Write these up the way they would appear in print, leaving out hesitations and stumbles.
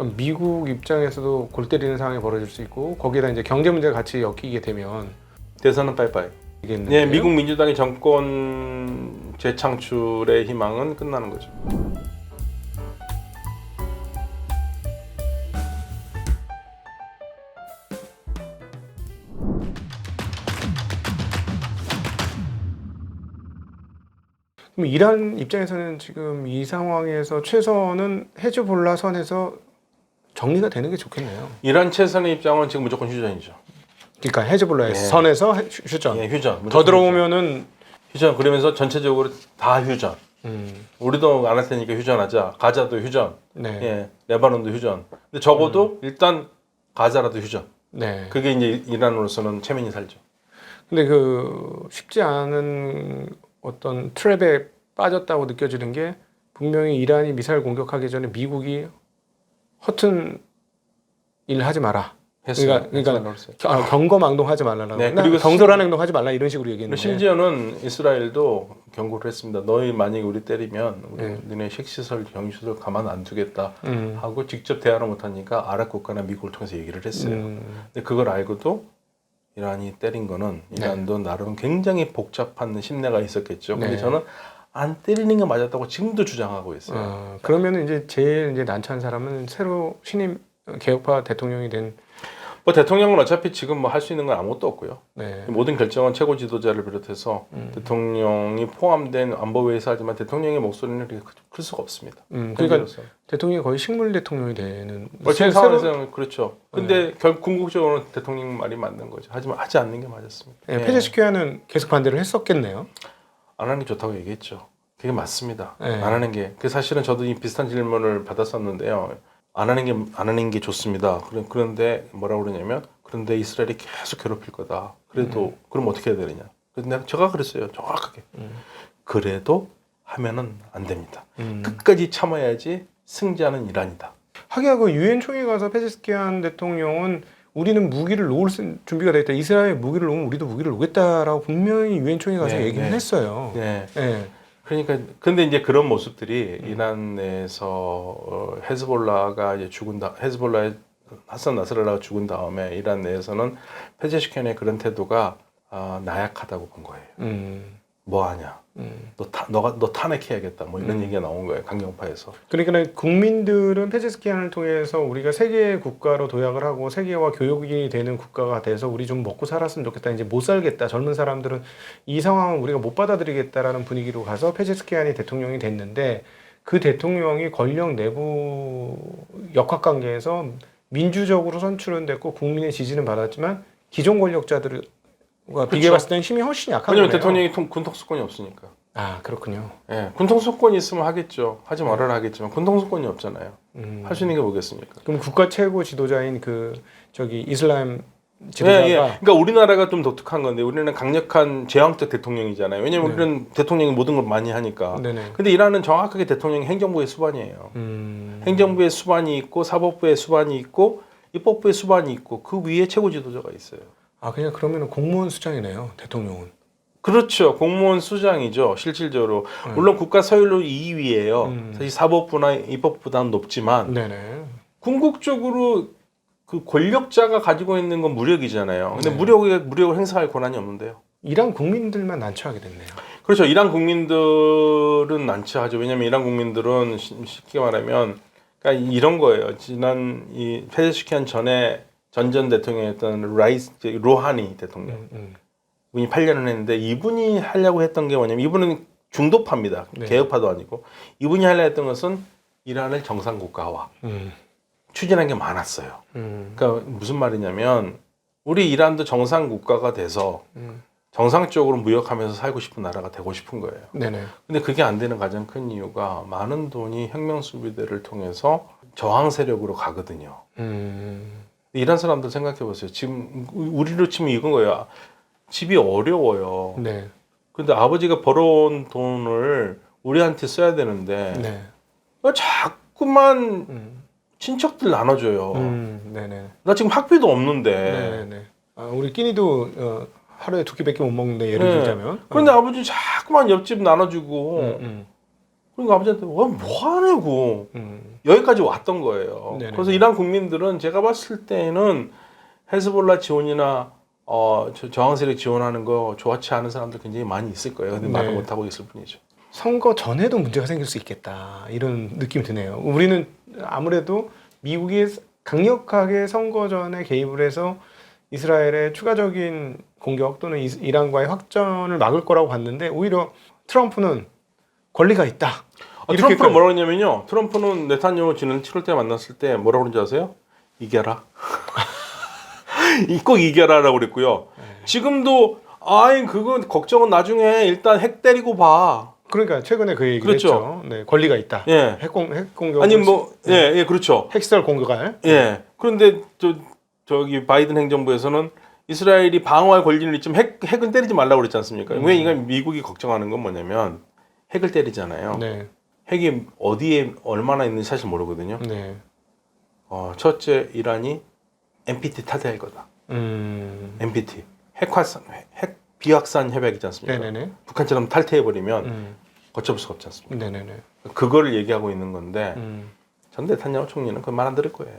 그럼 미국 입장에서도 골 때리는 상황이 벌어질 수 있고 거기에다 이제 경제 문제가 같이 엮이게 되면 대선은 빠이빠이. 이겠는데요? 네, 미국 민주당의 정권 재창출의 희망은 끝나는 거죠. 그럼 이란 입장에서는 지금 이 상황에서 최선은 헤즈볼라 선에서 정리가 되는 게 좋겠네요. 이란 최선의 입장은 지금 무조건 휴전이죠. 그러니까 헤즈볼라의 예. 선에서 휴전. 예, 휴전. 더 무조건 들어오면은 휴전. 그러면서 전체적으로 다 휴전. 우리도 안 할 테니까 휴전하자. 가자도 휴전. 네. 예, 레바논도 휴전. 근데 적어도 일단 가자라도 휴전. 네. 그게 이제 이란으로서는 체면이 살죠. 근데 그 쉽지 않은 어떤 트랩에 빠졌다고 느껴지는 게 분명히 이란이 미사일 공격하기 전에 미국이 허튼 일 하지 마라. 했어요. 그러니까 경거망동하지 말라라고. 네, 그리고 그리고 경솔한 행동하지 말라 이런 식으로 얘기했는데. 심지어는 이스라엘도 경고를 했습니다. 너희 만약에 우리 때리면 우리 네. 너네 핵시설, 경유시설 가만 안 두겠다 하고 직접 대화를 못하니까 아랍 국가나 미국을 통해서 얘기를 했어요. 근데 그걸 알고도 이란이 때린 거는 이란도 나름 굉장히 복잡한 심내가 있었겠죠. 근데 네. 저는 안 때리는 게 맞았다고 지금도 주장하고 있어요. 그러면 이제 제일 이제 난처한 사람은 새로 신임 개혁파 대통령이 된 뭐 대통령은 어차피 지금 뭐 할 수 있는 건 아무것도 없고요. 네. 모든 결정은 최고 지도자를 비롯해서 대통령이 포함된 안보회의에서 하지만 대통령의 목소리는 그렇게 클 수가 없습니다. 그러니까 현재로서. 대통령이 거의 식물 대통령이 되는. 지금 상황에서는 그렇죠. 근데 궁극적으로는 대통령 말이 맞는 거죠. 하지만 하지 않는 게 맞았습니다. 네, 폐쇄시켜야는 계속 반대를 했었겠네요. 안 하는 게 좋다고 얘기했죠. 그게 맞습니다. 네. 안 하는 게. 그 사실은 저도 이 비슷한 질문을 받았었는데요. 안 하는 게 좋습니다. 그런데 뭐라고 그러냐면 그런데 이스라엘이 계속 괴롭힐 거다. 그래도 그럼 어떻게 해야 되느냐. 그래서 제가 그랬어요. 정확하게. 그래도 하면은 안 됩니다. 끝까지 참아야지 승자는 이란이다. 하기야 그 유엔 총회 가서 페제스키안 대통령은 우리는 무기를 놓을 준비가 돼 있다. 이스라엘 무기를 놓으면 우리도 무기를 놓겠다라고 분명히 유엔 총회 가서 네, 얘기를 네. 했어요. 네. 네. 그러니까 근데 이제 그런 모습들이 이란 내에서 헤즈볼라가 이제 헤즈볼라의 하산 나스랄라가 죽은 다음에 이란 내에서는 페제시켄의 그런 태도가 나약하다고 본 거예요. 뭐 하냐? 너 탄핵해야겠다. 뭐 이런 얘기가 나온 거예요. 강경파에서. 그러니까 국민들은 페제스키안을 통해서 우리가 세계 국가로 도약을 하고 세계와 교역이 되는 국가가 돼서 우리 좀 먹고 살았으면 좋겠다. 이제 못 살겠다. 젊은 사람들은 이 상황을 우리가 못 받아들이겠다라는 분위기로 가서 페제스키안이 대통령이 됐는데 그 대통령이 권력 내부 역학관계에서 민주적으로 선출은 됐고 국민의 지지는 받았지만 기존 권력자들과 비교해 봤을 때는 힘이 훨씬 약한 거예요. 왜냐면 대통령이 군통수권이 없으니까. 아 그렇군요. 예, 군통수권이 있으면 하겠죠. 하지 말아라 하겠지만 군통수권이 없잖아요. 할 수 있는 게 뭐겠습니까? 그럼 국가 최고 지도자인 이슬람 지도자가 예. 그러니까 우리나라가 좀 독특한 건데 우리는 강력한 제왕적 대통령이잖아요. 왜냐면 우리는 대통령이 모든 걸 많이 하니까. 네네. 근데 이란은 정확하게 대통령이 행정부의 수반이에요. 행정부의 수반이 있고 사법부의 수반이 있고 입법부의 수반이 있고 그 위에 최고 지도자가 있어요. 아 그냥 그러면 공무원 수장이네요. 대통령은. 그렇죠. 공무원 수장이죠. 실질적으로. 물론 국가 서열로 2위예요. 사실 사법부나 입법부보다는 높지만 네네. 궁극적으로 그 권력자가 가지고 있는 건 무력이잖아요. 근데 네. 무력을 행사할 권한이 없는데요. 이란 국민들만 난처하게 됐네요. 그렇죠. 이란 국민들은 난처하죠. 왜냐하면 이란 국민들은 쉽게 말하면 그러니까 이런 거예요. 지난 이 페제시키안 전에 전 대통령이었던 로하니 대통령. 이분이 8년을 했는데 이분이 하려고 했던 게 뭐냐면 이분은 중도파입니다. 네. 개혁파도 아니고 이분이 하려고 했던 것은 이란을 정상국가화 추진한 게 많았어요. 그러니까 무슨 말이냐면 우리 이란도 정상국가가 돼서 정상적으로 무역하면서 살고 싶은 나라가 되고 싶은 거예요. 네네. 근데 그게 안 되는 가장 큰 이유가 많은 돈이 혁명수비대를 통해서 저항 세력으로 가거든요. 이란 사람들 생각해 보세요. 지금 우리로 치면 이건 거야. 집이 어려워요. 네. 근데 아버지가 벌어온 돈을 우리한테 써야 되는데 네. 자꾸만 친척들 나눠줘요. 네네. 나 지금 학비도 없는데. 네네. 아, 우리 끼니도 하루에 2끼밖에 못 먹는데 예를 네. 들자면. 그런데 아버지 자꾸만 옆집 나눠주고 그러니까 아버지한테 뭐 하냐고 여기까지 왔던 거예요. 네네. 그래서 이란 국민들은 제가 봤을 때는 헤즈볼라 지원이나 저항 세력 지원하는 거 좋아하지 않은 사람들 굉장히 많이 있을 거예요. 근데 말을 네. 못 하고 있을 뿐이죠. 선거 전에도 문제가 생길 수 있겠다 이런 느낌이 드네요. 우리는 아무래도 미국이 강력하게 선거 전에 개입을 해서 이스라엘의 추가적인 공격 또는 이란과의 확전을 막을 거라고 봤는데 오히려 트럼프는 권리가 있다. 트럼프는 뭐라고 했냐면요. 트럼프는 네타냐후 지난 7월 때 만났을 때 뭐라고 그런지 아세요? 이겨라. 꼭 이겨라라고 그랬고요. 지금도 그건 걱정은 나중에 일단 핵 때리고 봐. 그러니까 최근에 그 얘기를 그렇죠. 했죠. 네, 권리가 있다. 예. 핵 공격 아니 예, 그렇죠. 핵시설 공격할. 예. 그런데 저기 바이든 행정부에서는 이스라엘이 방어할 권리는 있지만 핵은 때리지 말라고 그랬지 않습니까? 왜냐면 미국이 걱정하는 건 뭐냐면 핵을 때리잖아요. 네. 핵이 어디에 얼마나 있는지 사실 모르거든요. 네. 첫째 이란이 NPT 타대할 거다. NPT 핵 비확산 협약 있지 않습니까? 네네네. 북한처럼 탈퇴해버리면 거쳐볼 수가 없지 않습니까? 네네네. 그거를 얘기하고 있는 건데 전 네타냐후 총리는 그 말 안 들을 거예요.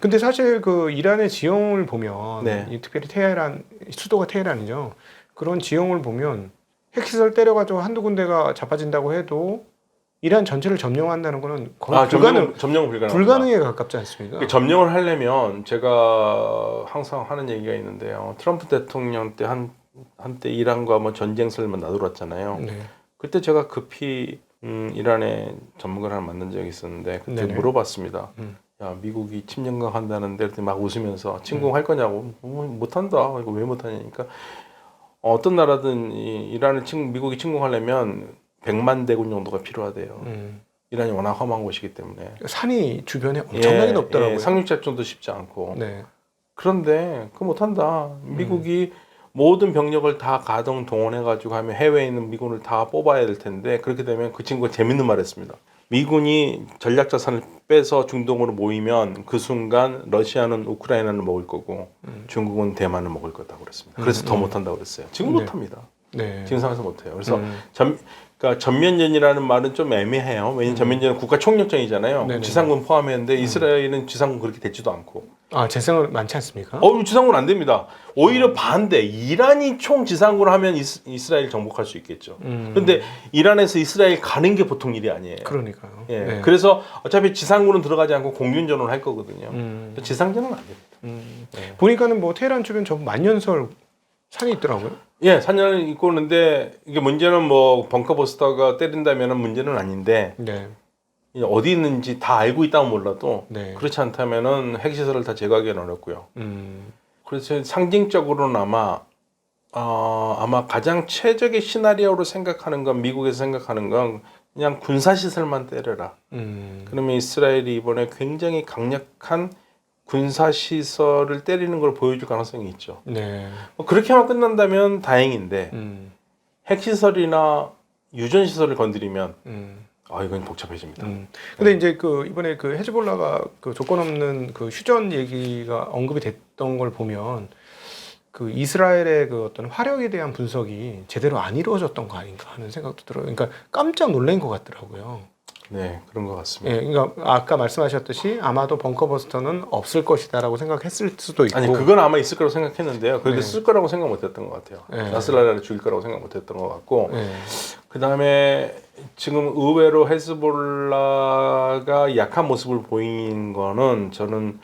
근데 사실 그 이란의 지형을 보면 네. 특별히 테헤란 수도가 테헤란이죠. 그런 지형을 보면 핵시설 때려가지고 한두 군데가 자빠진다고 해도 이란 전체를 점령한다는 거는 거의 점령은 불가능에 가깝지 않습니까? 점령을 하려면 제가 항상 하는 얘기가 있는데요. 트럼프 대통령 때 한때 이란과 뭐 전쟁설만 나돌았잖아요. 네. 그때 제가 급히 이란의 전문가를 하나 만난 적이 있었는데 그때 네네. 물어봤습니다. 야, 미국이 침략한다는데 막 웃으면서 침공할 거냐고. 못한다. 이거 왜 못하냐니까 어떤 나라든 미국이 침공하려면 100만 대군 정도가 필요하대요. 이란이 워낙 험한 곳이기 때문에 산이 주변에 엄청나게 높더라고요. 상륙 작전도 쉽지 않고. 네. 그런데 그거 못한다. 미국이 모든 병력을 다 가동 동원해가지고 하면 해외에 있는 미군을 다 뽑아야 될 텐데 그렇게 되면 그 친구가 재밌는 말 했습니다. 미군이 전략 자산을 빼서 중동으로 모이면 그 순간 러시아는 우크라이나를 먹을 거고 중국은 대만을 먹을 거다 그랬습니다. 그래서 더 못한다고 그랬어요. 지금 네. 못합니다. 네. 지금 상황에서 못해요. 그래서 그러니까 전면전이라는 말은 좀 애매해요. 왜냐하면 전면전은 국가 총력전이잖아요. 네네. 지상군 포함했는데 이스라엘은 지상군 그렇게 되지도 않고. 재생은 많지 않습니까? 지상군 안 됩니다. 오히려 반대. 이란이 총 지상군을 하면 이스라엘 정복할 수 있겠죠. 그런데 이란에서 이스라엘 가는 게 보통 일이 아니에요. 그러니까요. 예. 네. 그래서 어차피 지상군은 들어가지 않고 공균전을 할 거거든요. 지상전은 안 됩니다. 네. 보니까는 뭐 테헤란 주변 전부 만년설 산이 있더라고요. 예, 산전은 있고 있는데 이게 문제는 뭐 벙커버스터가 때린다면은 문제는 아닌데 네. 어디 있는지 다 알고 있다면 몰라도 네. 그렇지 않다면은 핵시설을 다 제거하기는 어렵고요. 그래서 상징적으로는 아마 가장 최적의 시나리오로 생각하는 건 미국에서 생각하는 건 그냥 군사시설만 때려라. 그러면 이스라엘이 이번에 굉장히 강력한 군사시설을 때리는 걸 보여줄 가능성이 있죠. 네. 그렇게만 끝난다면 다행인데 핵시설이나 유전시설을 건드리면 이건 복잡해집니다. 근데 이제 이번에 헤즈볼라가 조건 없는 휴전 얘기가 언급이 됐던 걸 보면 이스라엘의 어떤 화력에 대한 분석이 제대로 안 이루어졌던 거 아닌가 하는 생각도 들어요. 그러니까 깜짝 놀란 것 같더라고요. 네, 그런 것 같습니다. 예, 그러니까 아까 말씀하셨듯이 아마도 벙커버스터는 없을 것이다라고 생각했을 수도 있고. 아니 그건 아마 있을 거라고 생각했는데요. 그런데 네. 쓸 거라고 생각 못했던 것 같아요. 네. 나스랄라를 죽일 거라고 생각 못했던 것 같고. 네. 그 다음에 지금 의외로 헤즈볼라가 약한 모습을 보인 거는 저는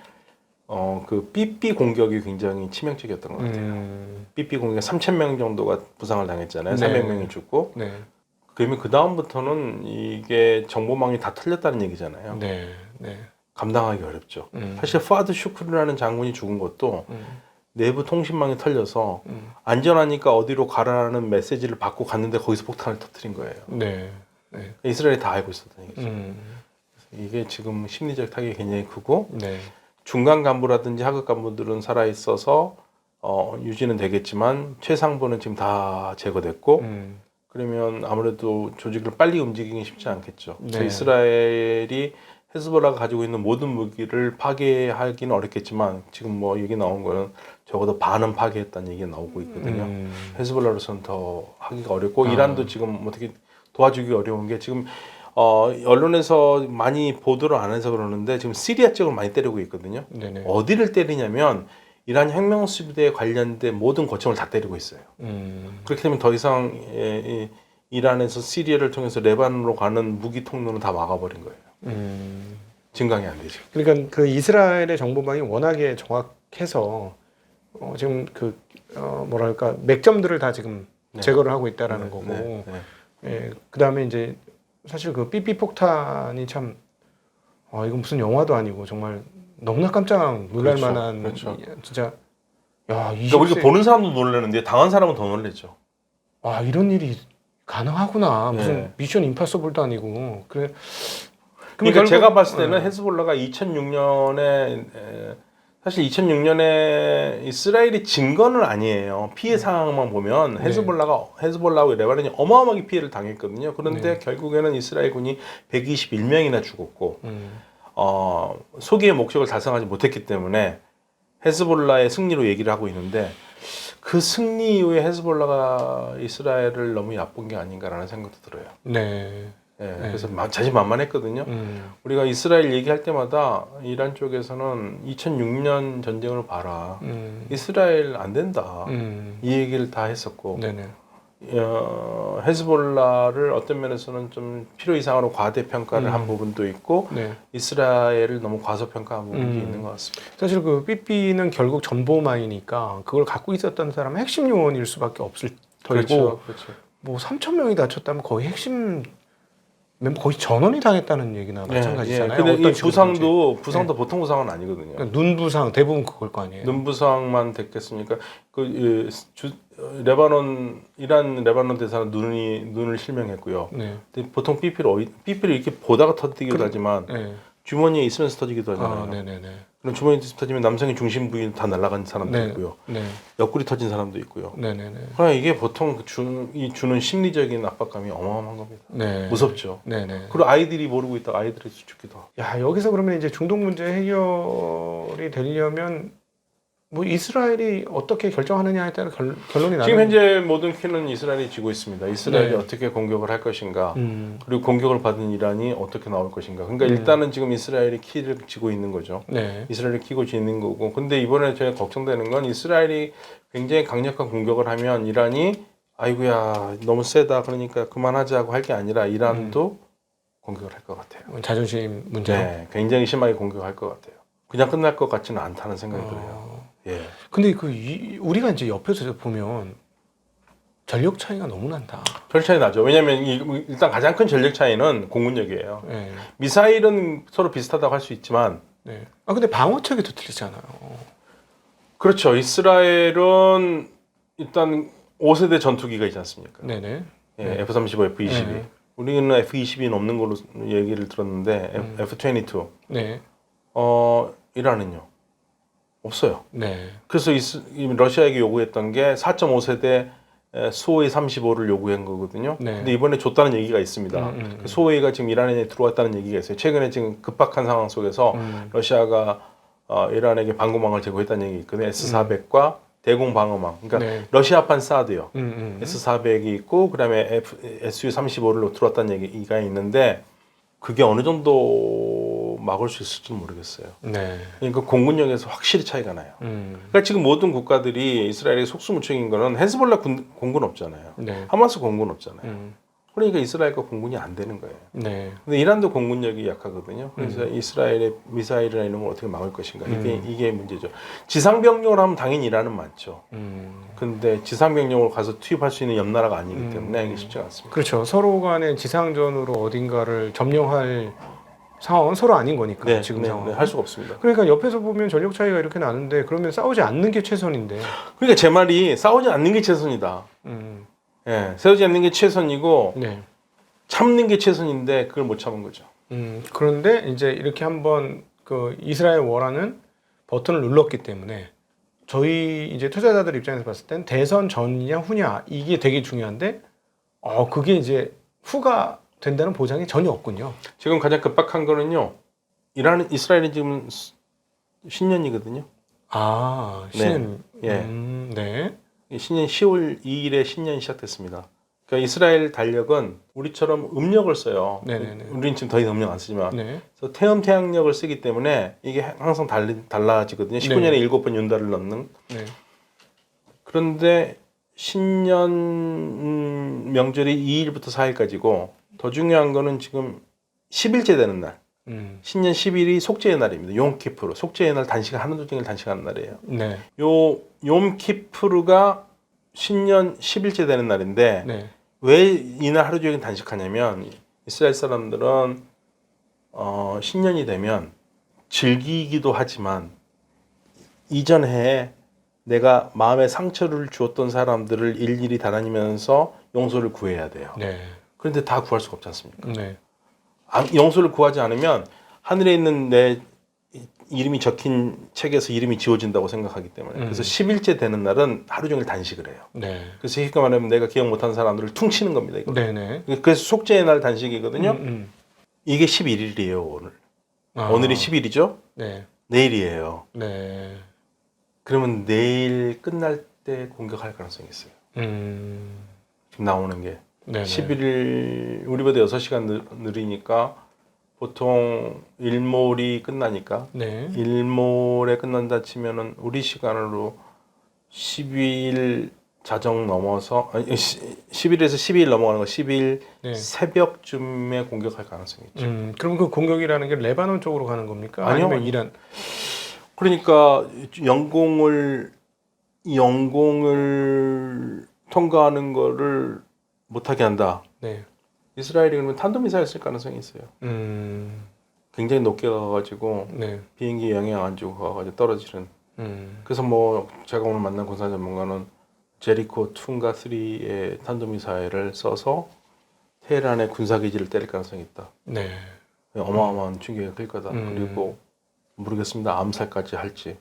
그 삐삐 공격이 굉장히 치명적이었던 것 같아요. 삐삐 공격 3,000명 정도가 부상을 당했잖아요. 네. 300명이 죽고. 네. 그러면 그 다음부터는 이게 정보망이 다 털렸다는 얘기잖아요. 네. 네. 감당하기 어렵죠. 사실 파드 슈크르라는 장군이 죽은 것도 내부 통신망이 털려서 안전하니까 어디로 가라는 메시지를 받고 갔는데 거기서 폭탄을 터뜨린 거예요. 네. 네. 이스라엘이 다 알고 있었던 얘기죠. 이게 지금 심리적 타격이 굉장히 크고 네. 중간 간부라든지 하급 간부들은 살아 있어서 유지는 되겠지만 최상부는 지금 다 제거됐고 그러면 아무래도 조직을 빨리 움직이기 쉽지 않겠죠. 네. 이스라엘이 헤즈볼라가 가지고 있는 모든 무기를 파괴하기는 어렵겠지만 지금 뭐 얘기 나온 거는 적어도 반은 파괴했다는 얘기가 나오고 있거든요. 헤즈볼라로서는 더 하기가 어렵고 이란도 지금 어떻게 도와주기 어려운 게 지금 언론에서 많이 보도를 안 해서 그러는데 지금 시리아 쪽을 많이 때리고 있거든요. 네네. 어디를 때리냐면 이란 혁명수비대에 관련된 모든 거점을 다 때리고 있어요. 그렇게 되면 더 이상 이란에서 시리아를 통해서 레바논으로 가는 무기 통로는 다 막아버린 거예요. 증강이 안 되죠. 그러니까 그 이스라엘의 정보망이 워낙에 정확해서 지금 뭐랄까 맥점들을 다 지금 네. 제거를 하고 있다라는 네, 거고. 네, 네. 예, 그다음에 이제 사실 그 삐삐 폭탄이 참 이건 무슨 영화도 아니고 정말 너무나 깜짝 놀랄 그렇죠, 만한 그렇죠. 진짜 야, 그러니까 우리가 보는 사람도 놀라는데 당한 사람은 더 놀랬죠. 이런 일이 가능하구나. 무슨 네. 미션 임파서블도 아니고. 그래. 그러니까 결국- 제가 봤을 때는 헤즈볼라가 2006년에 사실 2006년에 이스라엘이 진 거는 아니에요. 피해 상황만 보면 네. 헤즈볼라하고 레바논이 어마어마하게 피해를 당했거든요. 그런데 네. 결국에는 이스라엘 군이 121명이나 죽었고 음, 소기의 목적을 달성하지 못했기 때문에 헤즈볼라의 승리로 얘기를 하고 있는데 그 승리 이후에 헤즈볼라가 이스라엘을 너무 얕본 게 아닌가라는 생각도 들어요. 네. 예, 그래서 자신만만했거든요. 우리가 이스라엘 얘기할 때마다 이란 쪽에서는 2006년 전쟁을 봐라. 이스라엘 안 된다. 이 얘기를 다 했었고 네네. 헤즈볼라를 어떤 면에서는 좀 필요 이상으로 과대평가를 한 부분도 있고 네. 이스라엘을 너무 과소평가한 부분이 있는 것 같습니다. 사실 그 삐삐는 결국 전보망이니까 그걸 갖고 있었던 사람은 핵심 요원일 수밖에 없을 터이고 그렇죠. 뭐 3천 명이 다쳤다면 거의 핵심 멤버 거의 전원이 당했다는 얘기나 마찬가지잖아요. 근데 이 어떤 부상도 보통 부상은 아니거든요. 그러니까 눈 부상 대부분 그걸 거 아니에요. 눈 부상만 됐겠습니까? 이란 레바논 대사는 눈을 실명했고요. 네. 근데 보통 삐삐를 이렇게 보다가 터지기도 하지만 네. 주머니에 있으면서 터지기도 하잖아요. 네네네. 그럼 주머니에 터지면 남성의 중심 부위 다 날아간 사람도 네. 있고요. 네. 옆구리 터진 사람도 있고요. 네네네. 그러니까 이게 보통 주는 심리적인 압박감이 어마어마한 겁니다. 네. 무섭죠. 네네. 그리고 아이들이 모르고 있다가 아이들이 죽기도 하고. 야, 여기서 그러면 이제 중동 문제 해결이 되려면 뭐 이스라엘이 어떻게 결정하느냐에 따라 결론이 나는. 지금 현재 모든 키는 이스라엘이 쥐고 있습니다. 이스라엘이 네. 어떻게 공격을 할 것인가, 그리고 공격을 받은 이란이 어떻게 나올 것인가. 그러니까 일단은 지금 이스라엘이 키를 쥐고 있는 거죠. 네. 이스라엘이 키고 쥐는 거고. 근데 이번에 제가 걱정되는 건 이스라엘이 굉장히 강력한 공격을 하면 이란이 아이고야 너무 세다 그러니까 그만하자고 할 게 아니라 이란도 공격을 할 것 같아요. 자존심 문제. 네, 굉장히 심하게 공격할 것 같아요. 그냥 끝날 것 같지는 않다는 생각이 들어요. 예. 근데 우리가 이제 옆에서 보면 전력 차이가 너무 난다. 별 차이 나죠. 왜냐하면 일단 가장 큰 전력 차이는 공군력이에요. 네. 미사일은 서로 비슷하다고 할 수 있지만, 네. 근데 방어책이 더 틀리잖아요. 그렇죠. 이스라엘은 일단 5세대 전투기가 있지 않습니까? 네네. 예, 네. F-35, F-22. 네. 우리는 F-22는 없는 걸로 얘기를 들었는데 F-22. 네. 이란은요? 없어요. 네. 그래서 러시아에게 요구했던 게 4.5세대 수호의 35를 요구한 거거든요. 네. 근데 이번에 줬다는 얘기가 있습니다. 그 수호의가 지금 이란에 들어왔다는 얘기가 있어요. 최근에 지금 급박한 상황 속에서 러시아가 이란에게 방공망을 제공했다는 얘기 있거든요. S-400과 대공 방어망. 그러니까 네. 러시아판 사드요. S400이 S-400이 있고 그다음에 Su-35를 들어왔다는 얘기가 있는데 그게 어느 정도 막을 수 있을지 모르겠어요. 네. 그러니까 공군력에서 확실히 차이가 나요. 음. 그러니까 지금 모든 국가들이 이스라엘의 속수무책인 거는 헤즈볼라 공군 없잖아요. 네. 하마스 공군 없잖아요. 음. 그러니까 이스라엘과 공군이 안 되는 거예요. 네. 근데 이란도 공군력이 약하거든요. 그래서 이스라엘의 미사일이나 이런 걸 어떻게 막을 것인가 이게 문제죠. 지상병력을 하면 당연히 이란은 많죠. 근데 지상병력을 가서 투입할 수 있는 옆나라가 아니기 때문에 이게 쉽지가 않습니다. 그렇죠. 서로 간에 지상전으로 어딘가를 점령할 상황은 서로 아닌 거니까 지금 상황. 할 수가 없습니다. 그러니까 옆에서 보면 전력 차이가 이렇게 나는데 그러면 싸우지 않는 게 최선인데. 그러니까 제 말이 싸우지 않는 게 최선이다. 예, 싸우지 않는 게 최선이고 네. 참는 게 최선인데 그걸 못 참은 거죠. 그런데 이제 이렇게 한번 그 이스라엘 워라는 버튼을 눌렀기 때문에 저희 이제 투자자들 입장에서 봤을 땐 대선 전이냐 후냐 이게 되게 중요한데 그게 이제 후가 된다는 보장이 전혀 없군요. 지금 가장 급박한 거는요. 이스라엘은 지금 신년이거든요. 신년. 예. 네. 신년 10월 2일에 신년이 시작됐습니다. 그러니까 이스라엘 달력은 우리처럼 음력을 써요. 네네네. 우리는 지금 더 이상 음력 안 쓰지만. 네. 그래서 태음태양력을 쓰기 때문에 이게 항상 달라지거든요. 19년에 네. 7번 윤달을 넣는. 네. 그런데 신년 명절이 2일부터 4일까지고 더 중요한 거는 지금 10일째 되는 날. 신년 10일이 속죄의 날입니다. 욤키푸르. 속죄의 날 하루 종일 단식하는 날이에요. 네. 요 욤키푸르가 신년 10일째 되는 날인데 네. 왜 이날 하루 종일 단식하냐면 이스라엘 사람들은 신년이 되면 즐기기도 하지만 이전 해에 내가 마음에 상처를 주었던 사람들을 일일이 다다니면서 용서를 구해야 돼요. 네. 그런데 다 구할 수가 없지 않습니까? 네. 용서를 구하지 않으면 하늘에 있는 내 이름이 적힌 책에서 이름이 지워진다고 생각하기 때문에 그래서 10일째 되는 날은 하루 종일 단식을 해요. 네. 그래서 쉽게 말하면 내가 기억 못한 사람들을 퉁치는 겁니다. 이거. 네네. 그래서 속죄의 날 단식이거든요. 이게 11일이에요. 오늘. 오늘이 10일이죠. 네. 내일이에요. 네. 그러면 내일 끝날 때 공격할 가능성이 있어요. 음. 지금 나오는 게 네네. 11일 우리보다 6시간 느리니까 보통 일몰이 끝나니까 네. 일몰에 끝난다 치면은 우리 시간으로 12일 자정 넘어서 아니 10일에서 12일 넘어가는 거 10일 네. 새벽쯤에 공격할 가능성이 있죠. 그럼 그 공격이라는 게 레바논 쪽으로 가는 겁니까? 아니요. 아니면 이란? 그러니까 영공을 통과하는 거를 못하게 한다. 네. 이스라엘이 그러면 탄도미사일 쓸 가능성이 있어요. 굉장히 높게 가가지고 네. 비행기에 영향 안 주고 가가지고 떨어지는. 그래서 뭐 제가 오늘 만난 군사 전문가는 제리코 2과 3의 탄도미사일을 써서 테헤란의 군사기지를 때릴 가능성이 있다. 네. 어마어마한 충격이 클 거다. 그리고 모르겠습니다. 암살까지 할지.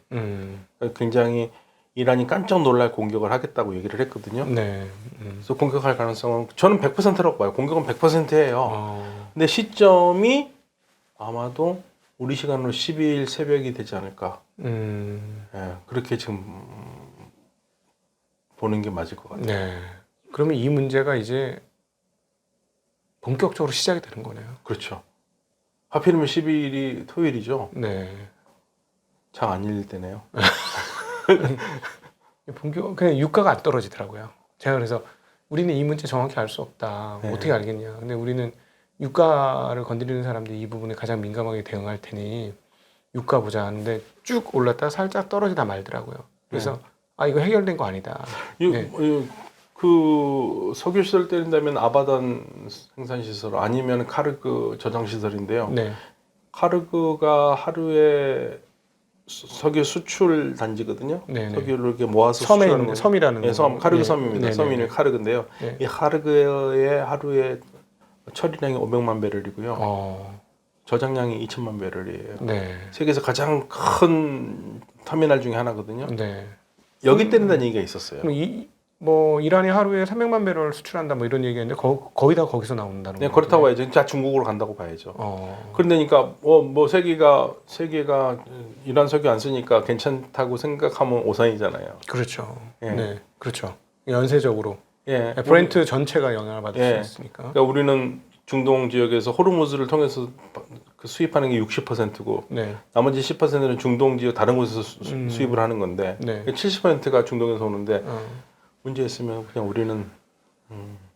굉장히 이란이 깜짝 놀랄 공격을 하겠다고 얘기를 했거든요. 네. 그래서 공격할 가능성은 저는 100%라고 봐요. 공격은 100%예요. 근데 시점이 아마도 우리 시간으로 12일 새벽이 되지 않을까. 예, 그렇게 지금 보는 게 맞을 것 같아요. 네. 그러면 이 문제가 이제 본격적으로 시작이 되는 거네요. 그렇죠. 하필이면 12일이 토요일이죠. 네. 장 안 열릴 때네요. 그냥 유가가 안 떨어지더라고요. 제가 그래서 우리는 이 문제 정확히 알 수 없다. 네. 어떻게 알겠냐. 근데 우리는 유가를 건드리는 사람들이 이 부분에 가장 민감하게 대응할 테니 유가 보자 하는데 쭉 올랐다가 살짝 떨어지다 말더라고요. 그래서 아 이거 해결된 거 아니다. 네. 그 석유 시설 때린다면 아바단 생산 시설 아니면 카르그 저장 시설인데요. 네. 카르그가 하루에 석유 수출 단지거든요. 네네. 석유를 이렇게 모아서 섬에 수출하는 있는 거. 섬이라는 네, 섬 카르그 네. 섬입니다. 네네네. 섬 이름이 카르그인데요. 네. 이 카르그의 하루에 처리량이 500만 배럴이고요. 저장량이 2천만 배럴이에요. 네. 세계에서 가장 큰 터미널 중에 하나거든요. 네. 여기 때린다는 얘기가 있었어요. 그럼 뭐 이란이 하루에 300만 배럴 수출한다 뭐 이런 얘기했는데 거의 다 거기서 나온다는 네, 거예요. 그렇다고 봐야죠. 진짜 중국으로 간다고 봐야죠. 어. 그러니까 뭐 세계가 이란 석유 안 쓰니까 괜찮다고 생각하면 오산이잖아요. 그렇죠. 예. 네. 그렇죠. 연쇄적으로 예. 브렌트 전체가 영향을 받을 예. 수 있으니까. 그러니까 우리는 중동 지역에서 호르무즈를 통해서 그 수입하는 게 60%고 네. 나머지 10%는 중동 지역 다른 곳에서 수입을 하는 건데 네. 70%가 중동에서 오는데 문제 있으면 그냥 우리는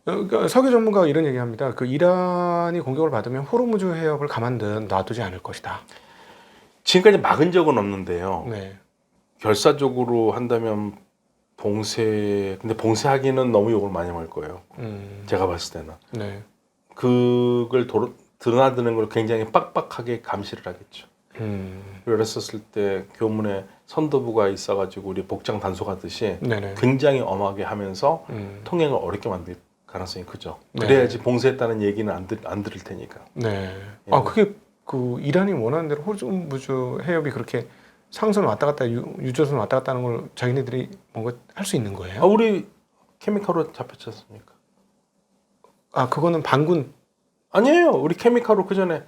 그러니까 석유 전문가가 이런 얘기합니다. 그 이란이 공격을 받으면 호르무즈 해협을 가만둔 놔두지 않을 것이다. 지금까지 막은 적은 없는데요. 네. 결사적으로 한다면 근데 봉쇄하기는 너무 욕을 많이 먹을 거예요. 제가 봤을 때는. 네. 그걸 드러나드는 걸 굉장히 빡빡하게 감시를 하겠죠. 그랬었을 때 교문에 선도부가 있어가지고 우리 복장 단속하듯이 네네. 굉장히 엄하게 하면서 통행을 어렵게 만들 가능성이 크죠. 네. 그래야지 봉쇄했다는 얘기는 안 들을 테니까. 네. 예. 아 그게 그 이란이 원하는 대로 호르무즈 해협이 그렇게 상선 왔다 갔다 유조선 왔다 갔다 하는 걸 자기네들이 뭔가 할 수 있는 거예요? 우리 케미칼로 잡혔지 않습니까? 아 그거는 반군. 아니에요. 우리 케미칼로 그 전에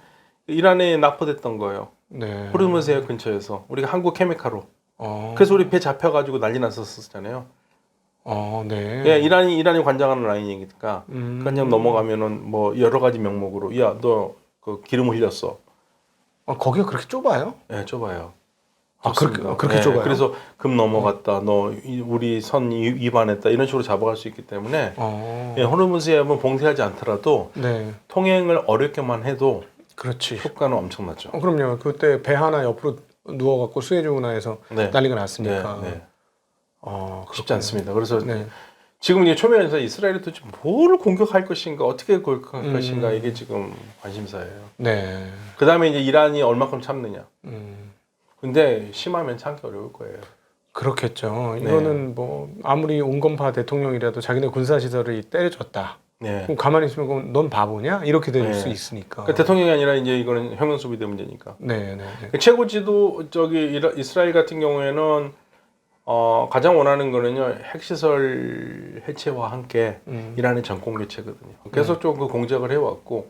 이란에 납포됐던 거예요. 네. 호르무즈 해협 근처에서 우리가 한국 케미칼로. 어. 그래서 우리 배 잡혀가지고 난리 났었잖아요. 네. 예, 이란이 관장하는 라인이니까 그냥 넘어가면은 뭐 여러 가지 명목으로 야, 너 그 기름 흘렸어. 거기가 그렇게 좁아요? 예, 좁아요. 그렇게 좁습니다. 그렇게 예, 좁아요? 그래서 금 넘어갔다. 너 우리 선 위반했다. 이런 식으로 잡아갈 수 있기 때문에 예, 호르무즈에 한번 봉쇄하지 않더라도 네. 통행을 어렵게만 해도 그렇지. 효과는 엄청나죠. 그럼요. 그때 배 하나 옆으로 누워갖고 수에즈 운하에서 네. 난리가 났으니까. 네, 네. 쉽지 그렇군요. 않습니다. 그래서 네. 지금 이제 초면에서 이스라엘이 도대체 뭘 공격할 것인가, 어떻게 공격할 것인가 이게 지금 관심사예요. 네. 그 다음에 이제 이란이 얼마큼 참느냐. 음. 근데 심하면 참기 어려울 거예요. 그렇겠죠. 네. 이거는 뭐 아무리 온건파 대통령이라도 자기네 군사 시설을 때려줬다. 네. 그럼 가만히 있으면 그럼 넌 바보냐? 이렇게 될 수 네. 있으니까. 그러니까 대통령이 아니라 이제 이거는 혁명 수비대 문제니까. 네, 네, 네. 최고 지도 이스라엘 같은 경우에는 가장 원하는 거는요 핵시설 해체와 함께 이란의 정권 교체거든요. 계속 좀 그 공작을 해왔고,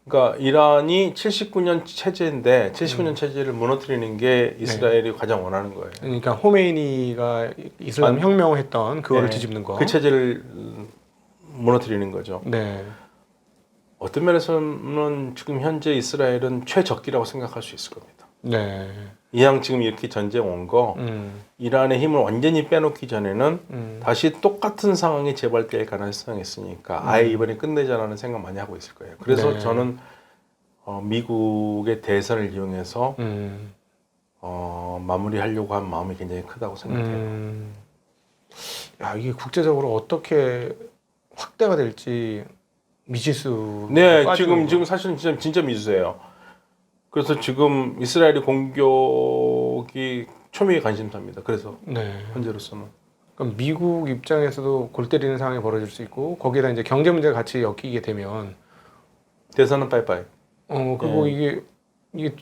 그러니까 이란이 79년 체제인데 79년 체제를 무너뜨리는 게 이스라엘이 가장 원하는 거예요. 그러니까 호메이니가 이슬람 혁명을 했던 그거를 네. 뒤집는 거. 그 체제를 무너뜨리는 거죠. 네. 어떤 면에서는 지금 현재 이스라엘은 최적기라고 생각할 수 있을 겁니다. 네. 이왕 지금 이렇게 전쟁 온 거 이란의 힘을 완전히 빼놓기 전에는 다시 똑같은 상황이 재발될 가능성이 있으니까 아예 이번에 끝내자라는 생각 많이 하고 있을 거예요. 그래서 네. 저는 미국의 대선을 이용해서 마무리하려고 한 마음이 굉장히 크다고 생각해요. 야, 이게 국제적으로 어떻게 확대가 될지 미지수. 네, 지금 사실은 진짜 미수예요. 그래서 지금 이스라엘이 공격이 초미의 관심사입니다. 그래서 네. 현재로서는. 그럼 미국 입장에서도 골 때리는 상황이 벌어질 수 있고 거기에다 이제 경제 문제가 같이 엮이게 되면 대선은 빠이빠이. 그리고 이게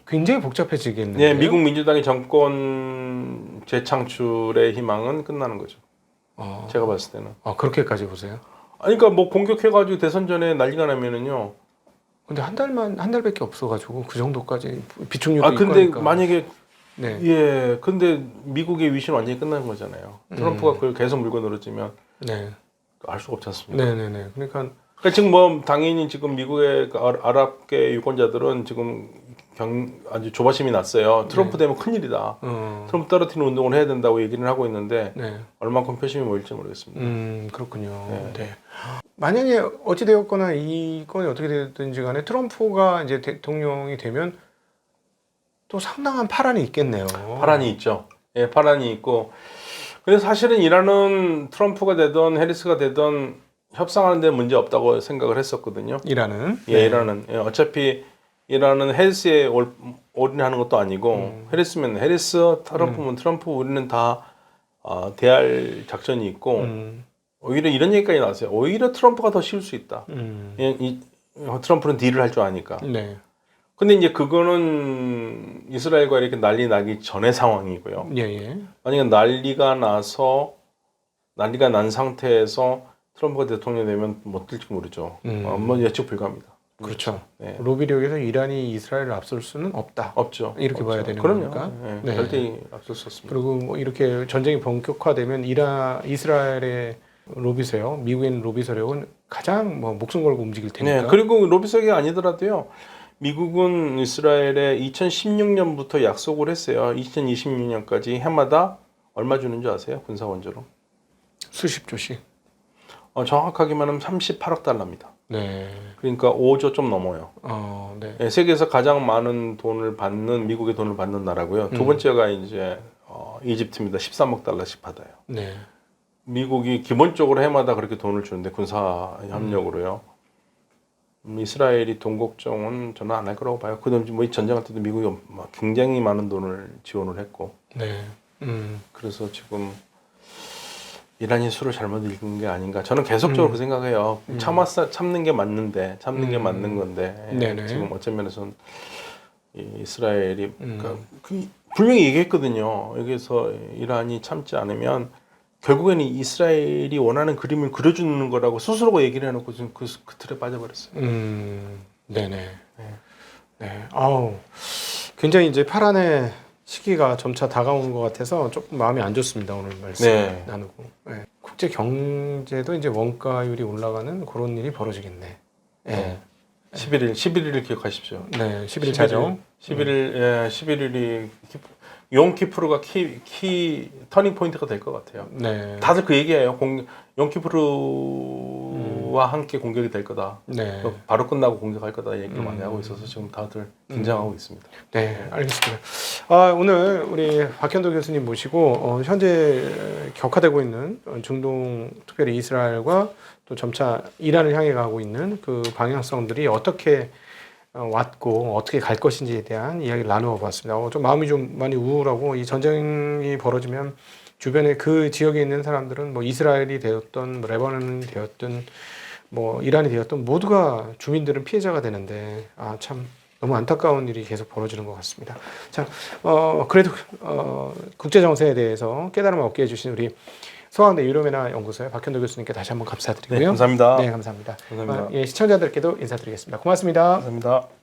굉장히 복잡해지겠네요. 네, 미국 민주당의 정권 재창출의 희망은 끝나는 거죠. 제가 봤을 때는. 그렇게까지 보세요? 아니, 그러니까 뭐 공격해가지고 대선 전에 난리가 나면은요. 근데 한 달밖에 없어가지고 그 정도까지 비축률도 있고 근데 하니까. 만약에 네. 예, 근데 미국의 위신은 완전히 끝난 거잖아요. 트럼프가 그걸 계속 물고 늘어지면 네. 알 수가 없지 않습니까? 네네네. 그러니까 지금 뭐 당연히 지금 미국의 그 아랍계 유권자들은 지금 아주 조바심이 났어요. 트럼프 되면 큰일이다. 트럼프 떨어뜨리는 운동을 해야 된다고 얘기를 하고 있는데 얼마큼 표심이 모일지 모르겠습니다. 그렇군요. 네. 만약에 어찌 되었거나 이 건이 어떻게 되든지 간에 트럼프가 이제 대통령이 되면 또 상당한 파란이 있겠네요. 파란이 있죠. 예, 파란이 있고. 근데 사실은 이란은 트럼프가 되든 해리스가 되든 협상하는 데 문제 없다고 생각을 했었거든요. 이란은? 예, 이란은. 예, 어차피 이란은 해리스에 올인하는 것도 아니고 해리스면 해리스, 트럼프면 트럼프, 우리는 다 대할 작전이 있고 오히려 이런 얘기까지 나왔어요. 오히려 트럼프가 더 쉬울 수 있다. 트럼프는 딜을 할 줄 아니까. 네. 근데 이제 그거는 이스라엘과 이렇게 난리 나기 전의 상황이고요. 예. 만약에 난리가 난 상태에서 트럼프가 대통령 되면 못 될지 모르죠. 뭐 예측 불가합니다. 그렇죠. 네. 로비력에서 이란이 이스라엘을 앞설 수는 없다. 없죠. 이렇게 없죠. 봐야 되는 그럼요. 거니까. 네. 절대 앞설 수 없습니다. 그리고 뭐 이렇게 전쟁이 본격화되면 이스라엘의 로비 세력, 미국에 있는 로비 세력은 가장 뭐 목숨 걸고 움직일 테니까. 네. 그리고 로비 세력이 아니더라도요. 미국은 이스라엘에 2016년부터 약속을 했어요. 2026년까지 해마다 얼마 주는 줄 아세요? 군사 원조로? 수십 조씩. 정확하게 말하면 38억 달러입니다. 네. 그러니까 5조 좀 넘어요. 네. 네, 세계에서 가장 많은 돈을 받는 미국의 돈을 받는 나라고요. 두 번째가 이제 이집트입니다. 13억 달러씩 받아요. 네. 미국이 기본적으로 해마다 그렇게 돈을 주는데 군사 협력으로요. 이스라엘이 돈 걱정은 저는 안 할 거라고 봐요. 그다음 뭐이 전쟁할 때도 미국이 굉장히 많은 돈을 지원을 했고. 네. 그래서 지금 이란이 수를 잘못 읽은 게 아닌가. 저는 계속적으로 그 생각해요. 참는 게 맞는데, 참는 게 맞는 건데 지금 어떤 면에서는 이스라엘이 그러니까 분명히 얘기했거든요. 여기서 이란이 참지 않으면 결국에는 이스라엘이 원하는 그림을 그려주는 거라고 스스로가 얘기를 해놓고 지금 그 틀에 빠져버렸어요. 네네. 네. 아우, 굉장히 이제 파란의 시기가 점차 다가오는 것 같아서 조금 마음이 안 좋습니다. 오늘 말씀 나누고. 네. 국제 경제도 이제 원가율이 올라가는 그런 일이 벌어지겠네. 예. 네. 11일을 기억하십시오. 네, 11일 자정. 11일이 용키푸르가 키 터닝 포인트가 될 것 같아요. 네. 다들 그 얘기예요. 용키푸르와 함께 공격이 될 거다. 네. 바로 끝나고 공격할 거다 얘기를 많이 하고 있어서 지금 다들 긴장하고 있습니다. 네, 알겠습니다. 오늘 우리 박현도 교수님 모시고 현재 격화되고 있는 중동, 특별히 이스라엘과 또 점차 이란을 향해 가고 있는 그 방향성들이 어떻게 왔고 어떻게 갈 것인지에 대한 이야기를 나누어 봤습니다. 좀 마음이 좀 많이 우울하고 이 전쟁이 벌어지면 주변에 그 지역에 있는 사람들은 뭐 이스라엘이 되었던 뭐 레바논이 되었든 뭐 이란이 되었던 모두가 주민들은 피해자가 되는데 참 너무 안타까운 일이 계속 벌어지는 것 같습니다. 자, 그래도 국제 정세에 대해서 깨달음을 얻게 해주신 우리 서강대 유로메나 연구소의 박현도 교수님께 다시 한번 감사드리고요. 네, 감사합니다. 네, 감사합니다. 감사합니다. 시청자들께도 인사드리겠습니다. 고맙습니다. 감사합니다.